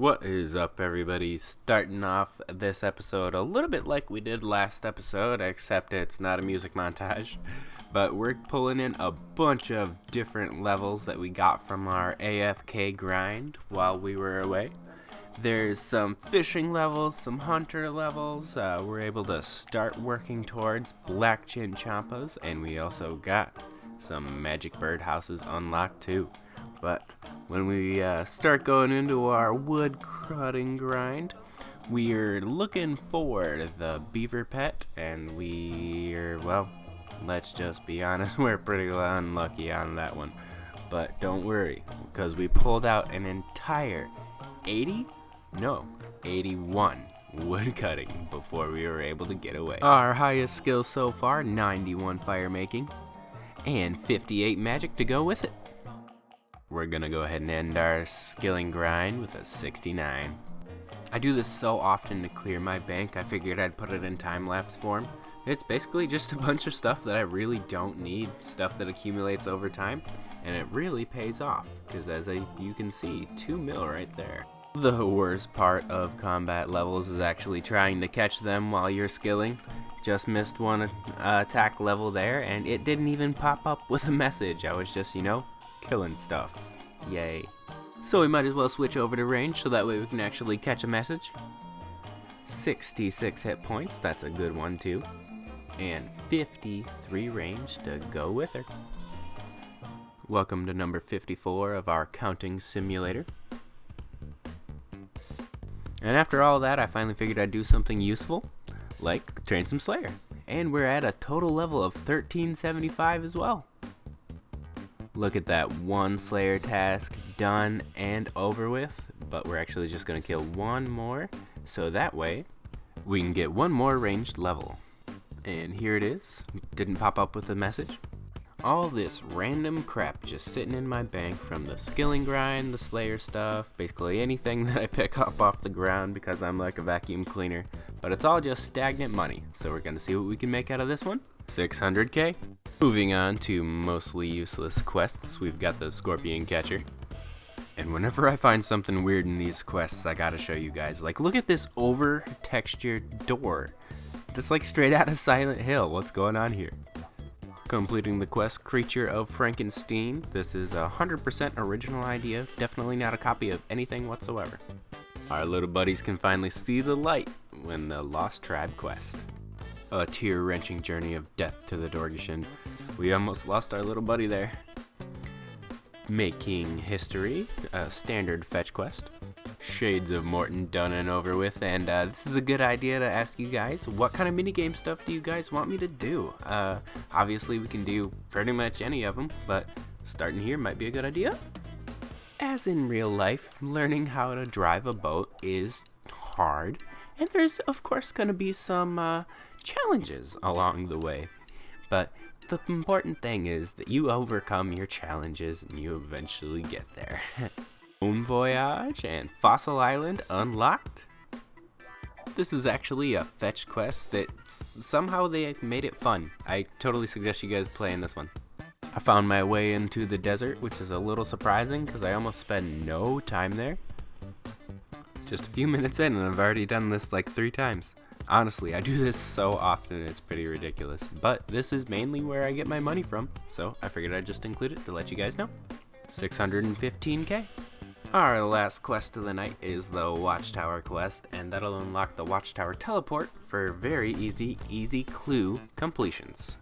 What is up, everybody? Starting off this episode a little bit like we did last episode, except it's not a music montage. But we're pulling in a bunch of different levels that we got from our AFK grind while we were away. There's some fishing levels, some hunter levels. We're able to start working towards black chinchompas, and we also got some magic bird houses unlocked too. But when we start going into our wood cutting grind, we're looking for the beaver pet, and let's just be honest, we're pretty unlucky on that one. But don't worry, because we pulled out an entire 81 wood cutting before we were able to get away. Our highest skill so far, 91 fire making, and 58 magic to go with it. We're gonna go ahead and end our skilling grind with a 69. I do this so often to clear my bank, I figured I'd put it in time-lapse form. It's basically just a bunch of stuff that I really don't need, stuff that accumulates over time, and it really pays off, because you can see, 2 mil right there. The worst part of combat levels is actually trying to catch them while you're skilling. Just missed one attack level there, and it didn't even pop up with a message. I was just, killing stuff. Yay. So we might as well switch over to range so that way we can actually catch a message. 66 hit points, that's a good one too. And 53 range to go with her. Welcome to number 54 of our counting simulator. And after all that, I finally figured I'd do something useful, like train some Slayer. And we're at a total level of 1375 as well. Look at that, one Slayer task done and over with, but we're actually just going to kill one more, so that way we can get one more ranged level. And here it is, didn't pop up with a message. All this random crap just sitting in my bank from the skilling grind, the Slayer stuff, basically anything that I pick up off the ground because I'm like a vacuum cleaner, but it's all just stagnant money, so we're going to see what we can make out of this one. 600k. Moving on to mostly useless quests, we've got the Scorpion Catcher. And whenever I find something weird in these quests, I gotta show you guys. Like, look at this over-textured door. That's like straight out of Silent Hill. What's going on here? Completing the quest Creature of Frankenstein. This is a 100% original idea. Definitely not a copy of anything whatsoever. Our little buddies can finally see the light when the Lost Tribe quest. A tear-wrenching journey of death to the Dorgishin. We almost lost our little buddy there. Making history, a standard fetch quest. Shades of Morton done and over with, and this is a good idea to ask you guys, what kind of minigame stuff do you guys want me to do? Obviously we can do pretty much any of them, but starting here might be a good idea. As in real life, learning how to drive a boat is hard, and there's of course going to be some challenges along the way, but the important thing is that you overcome your challenges and you eventually get there. Bon Voyage and Fossil Island unlocked. This is actually a fetch quest that somehow they made it fun. I totally suggest you guys playing this one. I found my way into the desert, which is a little surprising because I almost spent no time there. Just a few minutes in and I've already done this like 3 times. Honestly, I do this so often it's pretty ridiculous, but this is mainly where I get my money from, so I figured I'd just include it to let you guys know. 615k. Our last quest of the night is the Watchtower quest, and that'll unlock the Watchtower teleport for very easy clue completions.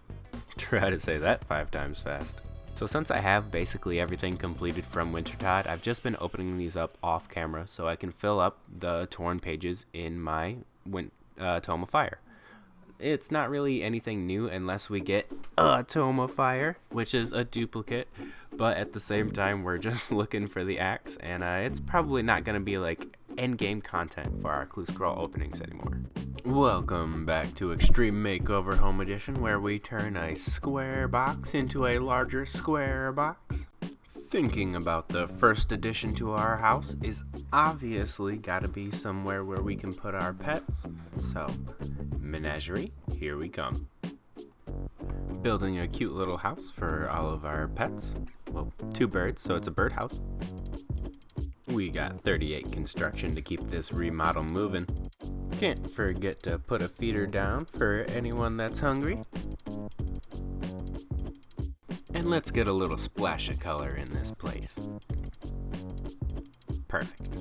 Try to say that 5 times fast. So since I have basically everything completed from Wintertide, I've just been opening these up off camera so I can fill up the torn pages in my Tome of Fire. It's not really anything new unless we get a Tome of Fire, which is a duplicate, but at the same time we're just looking for the axe, and it's probably not going to be like endgame content for our Clue Scroll openings anymore. Welcome back to Extreme Makeover Home Edition, where we turn a square box into a larger square box. Thinking about the first addition to our house is obviously gotta be somewhere where we can put our pets, so menagerie, here we come. Building a cute little house for all of our pets, well, 2 birds, so it's a birdhouse. We got 38 construction to keep this remodel moving. Can't forget to put a feeder down for anyone that's hungry. And let's get a little splash of color in this place. Perfect.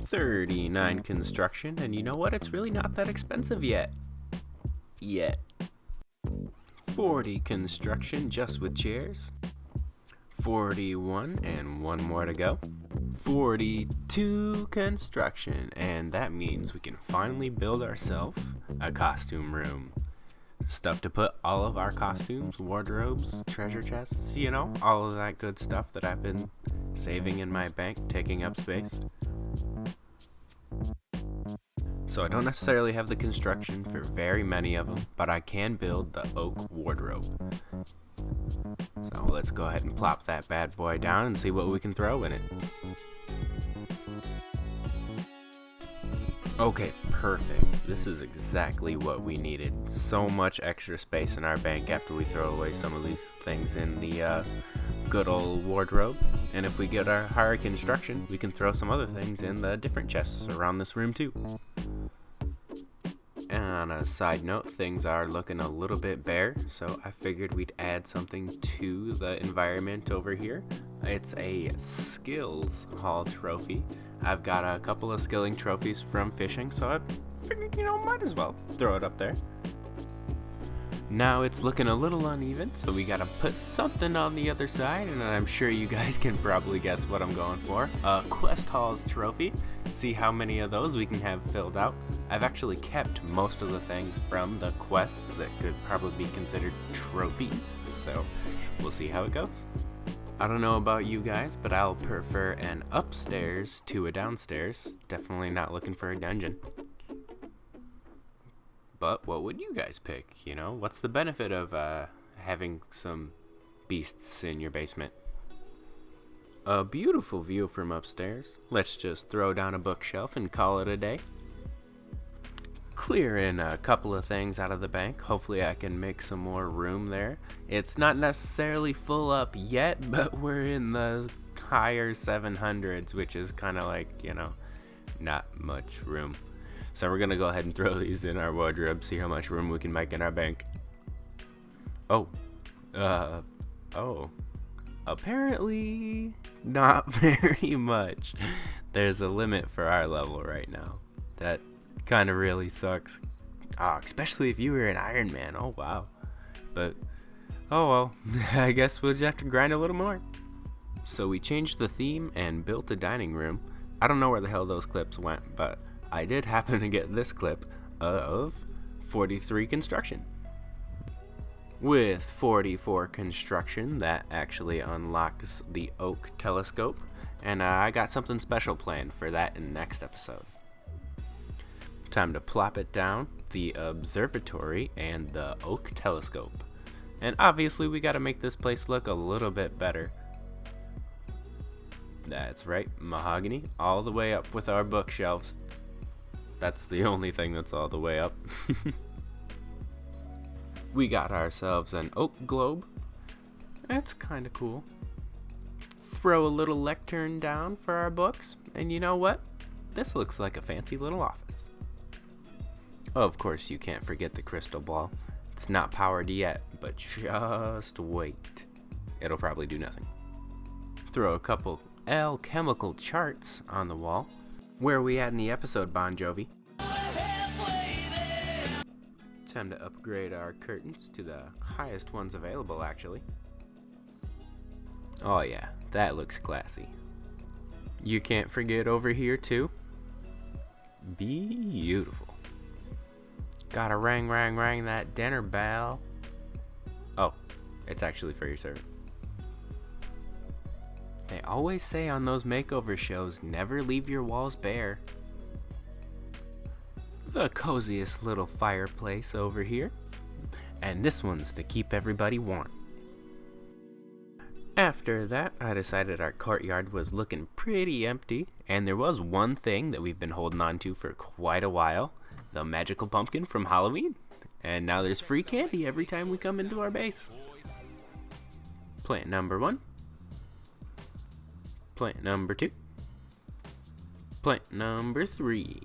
39 construction, and you know what? It's really not that expensive yet. 40 construction just with chairs. 41 and one more to go. 42 construction, and that means we can finally build ourselves a costume room. Stuff to put all of our costumes, wardrobes, treasure chests, you know, all of that good stuff that I've been saving in my bank, taking up space. So I don't necessarily have the construction for very many of them, but I can build the oak wardrobe. So let's go ahead and plop that bad boy down and see what we can throw in it. Okay, perfect. This is exactly what we needed. So much extra space in our bank after we throw away some of these things in the good old wardrobe. And if we get our higher construction, we can throw some other things in the different chests around this room too. And on a side note, things are looking a little bit bare, so I figured we'd add something to the environment over here. It's a skills haul trophy. I've got a couple of skilling trophies from fishing, so I figured, might as well throw it up there. Now it's looking a little uneven, so we gotta put something on the other side, and I'm sure you guys can probably guess what I'm going for. A Quest Halls trophy. See how many of those we can have filled out. I've actually kept most of the things from the quests that could probably be considered trophies, so we'll see how it goes. I don't know about you guys, but I'll prefer an upstairs to a downstairs. Definitely not looking for a dungeon. But what would you guys pick? What's the benefit of having some beasts in your basement? A beautiful view from upstairs. Let's just throw down a bookshelf and call it a day. Clearing a couple of things out of the bank. Hopefully I can make some more room there. It's not necessarily full up yet, but we're in the higher 700s, which is kind of like, not much room. So we're going to go ahead and throw these in our wardrobe, see how much room we can make in our bank. Apparently not very much. There's a limit for our level right now. That kind of really sucks. Especially if you were an Iron Man. Oh, wow. But, oh well, I guess we'll just have to grind a little more. So we changed the theme and built a dining room. I don't know where the hell those clips went, but I did happen to get this clip of 43 construction. With 44 construction, that actually unlocks the oak telescope, and I got something special planned for that in the next episode. Time to plop it down, the observatory and the oak telescope. And obviously we gotta make this place look a little bit better. That's right, mahogany all the way up with our bookshelves. That's the only thing that's all the way up. We got ourselves an oak globe. That's kind of cool. Throw a little lectern down for our books. And you know what? This looks like a fancy little office. Of course, you can't forget the crystal ball. It's not powered yet, but just wait. It'll probably do nothing. Throw a couple alchemical charts on the wall. Where are we at in the episode, Bon Jovi? Time to upgrade our curtains to the highest ones available, actually. Oh yeah, that looks classy. You can't forget over here too. Beautiful. Gotta ring that dinner bell. Oh, it's actually for your servant. They always say on those makeover shows, never leave your walls bare. The coziest little fireplace over here. And this one's to keep everybody warm. After that, I decided our courtyard was looking pretty empty, and there was one thing that we've been holding on to for quite a while, the magical pumpkin from Halloween. And now there's free candy every time we come into our base. Plant number 1. Plant number 2. Plant number 3.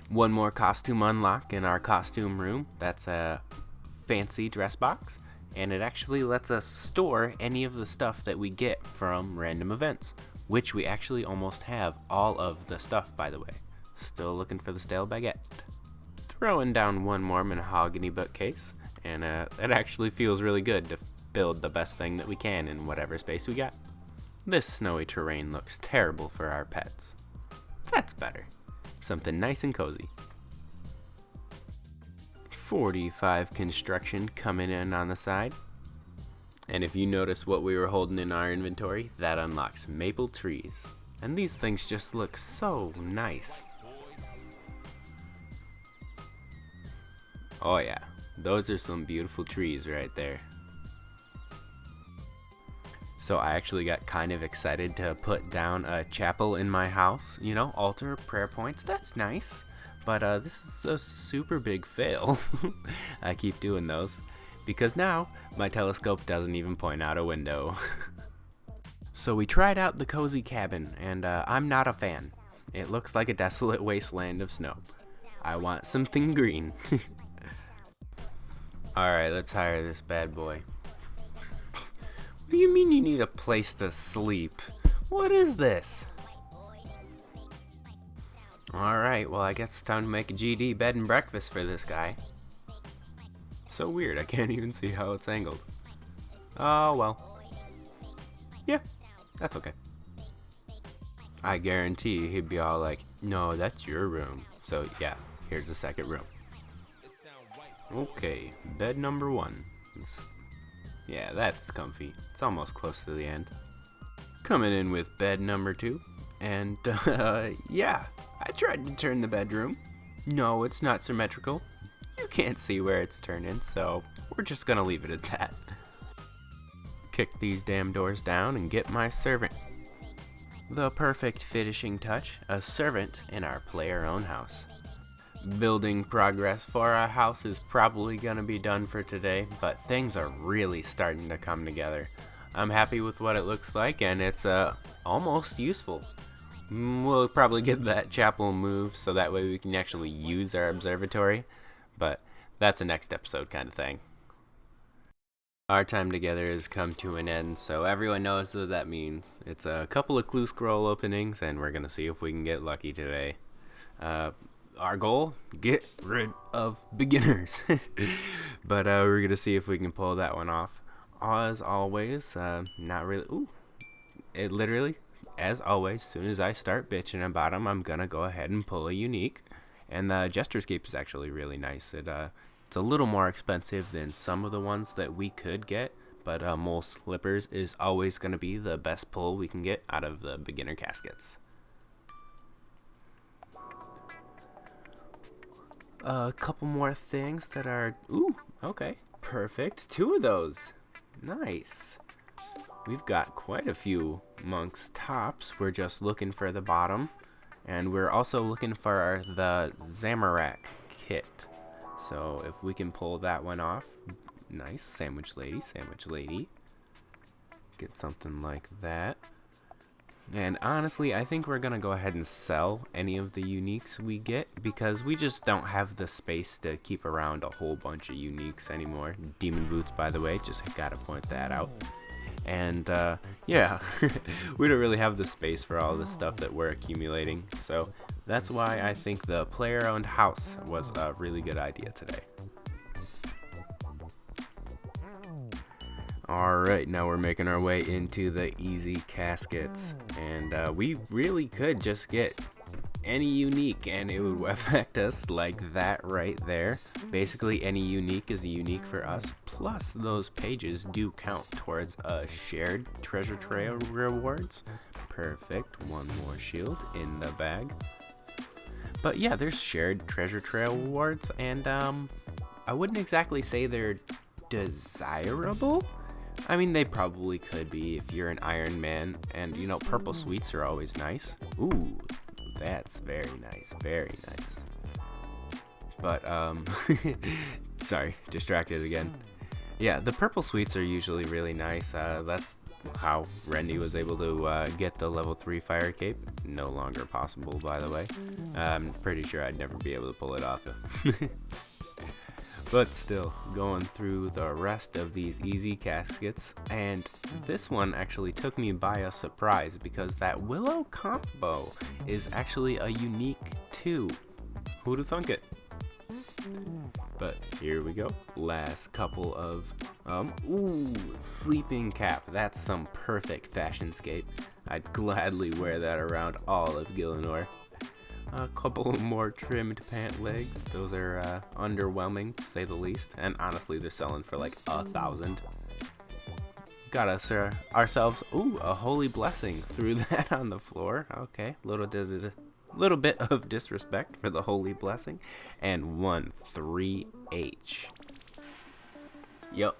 One more costume unlock in our costume room. That's a fancy dress box, and it actually lets us store any of the stuff that we get from random events, which we actually almost have all of the stuff, by the way. Still looking for the stale baguette. Throwing down one more mahogany bookcase, and it actually feels really good to build the best thing that we can in whatever space we got. This snowy terrain looks terrible for our pets. That's better. Something nice and cozy. 45 construction coming in on the side. And if you notice what we were holding in our inventory, that unlocks maple trees. And these things just look so nice. Oh yeah, those are some beautiful trees right there. So I actually got kind of excited to put down a chapel in my house. You know, altar, prayer points, that's nice. But this is a super big fail. I keep doing those because now my telescope doesn't even point out a window. So we tried out the cozy cabin, and I'm not a fan. It looks like a desolate wasteland of snow. I want something green. Alright, let's hire this bad boy. What do you mean you need a place to sleep? What is this? Alright, well I guess it's time to make a GD bed and breakfast for this guy. So weird, I can't even see how it's angled. Oh well. Yeah, that's okay. I guarantee he'd be all like, no, that's your room. So yeah, here's the second room. Okay, bed number 1. Yeah, that's comfy. It's almost close to the end. Coming in with bed number 2. And, yeah, I tried to turn the bedroom. No, it's not symmetrical. You can't see where it's turning, so we're just gonna leave it at that. Kick these damn doors down and get my servant. The perfect finishing touch, a servant in our player-owned house. Building progress for our house is probably gonna be done for today, but things are really starting to come together. I'm happy with what it looks like, and it's almost useful. We'll probably get that chapel moved so that way we can actually use our observatory, but that's a next episode kind of thing. Our time together has come to an end, so everyone knows what that means. It's a couple of clue scroll openings, and we're gonna see if we can get lucky today. Our goal, get rid of beginners. But we're gonna see if we can pull that one off. As always, not really. Ooh, it literally, as always, as soon as I start bitching about them, I'm gonna go ahead and pull a unique. And the Jester'scape is actually really nice. It's a little more expensive than some of the ones that we could get, but Mole Slippers is always gonna be the best pull we can get out of the beginner caskets. A couple more things that are, ooh, okay, perfect. 2 of those. Nice. We've got quite a few monks tops. We're just looking for the bottom, and we're also looking for the Zamorak kit. So if we can pull that one off, nice. Sandwich lady. Get something like that. And honestly, I think we're gonna go ahead and sell any of the uniques we get because we just don't have the space to keep around a whole bunch of uniques anymore. Demon boots, by the way, just gotta point that out. And yeah, we don't really have the space for all the stuff that we're accumulating. So that's why I think the player-owned house was a really good idea today. Alright, now we're making our way into the easy caskets, and we really could just get any unique and it would affect us like that right there. Basically any unique is a unique for us, plus those pages do count towards shared treasure trail rewards. Perfect, one more shield in the bag. But yeah, there's shared treasure trail rewards, and I wouldn't exactly say they're desirable. I mean, they probably could be if you're an Iron Man, and you know, purple sweets are always nice. Ooh, that's very nice, very nice. But sorry, distracted again. Yeah, the purple sweets are usually really nice. That's how Rendy was able to get the level 3 fire cape. No longer possible, by the way. I'm pretty sure I'd never be able to pull it off. But still, going through the rest of these easy caskets, and this one actually took me by a surprise because that Willow combo is actually a unique 2. Who'd have thunk it? But here we go. Last couple of, sleeping cap. That's some perfect fashionscape. I'd gladly wear that around all of Gillinor. A couple more trimmed pant legs. Those are underwhelming, to say the least. And honestly, they're selling for like 1,000. Got us ourselves, a holy blessing. Threw that on the floor. Okay, little bit of disrespect for the holy blessing. And 3H. Yup.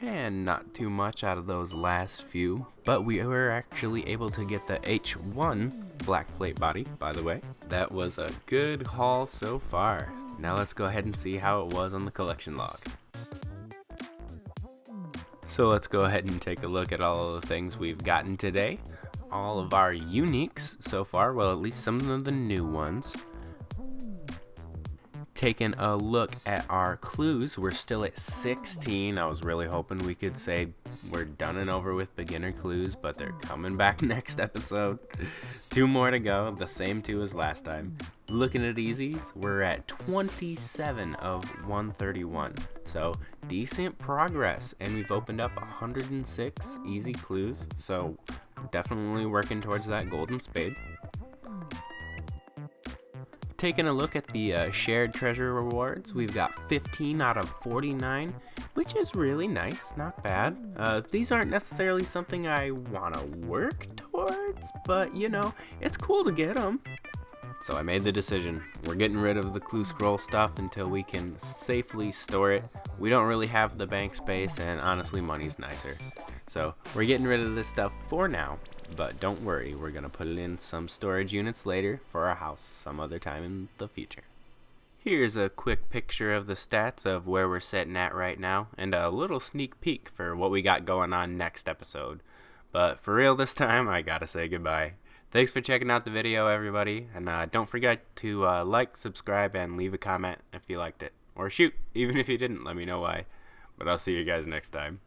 And not too much out of those last few, but we were actually able to get the H1 black plate body, by the way. That was a good haul so far. Now let's go ahead and see how it was on the collection log. So let's go ahead and take a look at all of the things we've gotten today. All of our uniques so far, well, at least some of the new ones. Taking a look at our clues, we're still at 16. I was really hoping we could say we're done and over with beginner clues, but they're coming back next episode. 2 more to go, the same 2 as last time. Looking at easies, we're at 27 of 131. So decent progress, and we've opened up 106 easy clues. So definitely working towards that golden spade. Taking a look at the shared treasure rewards, we've got 15 out of 49, which is really nice, not bad. These aren't necessarily something I want to work towards, but you know, it's cool to get them. So I made the decision. We're getting rid of the clue scroll stuff until we can safely store it. We don't really have the bank space, and honestly, money's nicer. So we're getting rid of this stuff for now. But don't worry, we're going to put it in some storage units later for our house some other time in the future. Here's a quick picture of the stats of where we're sitting at right now, and a little sneak peek for what we got going on next episode. But for real this time, I gotta say goodbye. Thanks for checking out the video, everybody, and don't forget to like, subscribe, and leave a comment if you liked it. Or shoot, even if you didn't, let me know why. But I'll see you guys next time.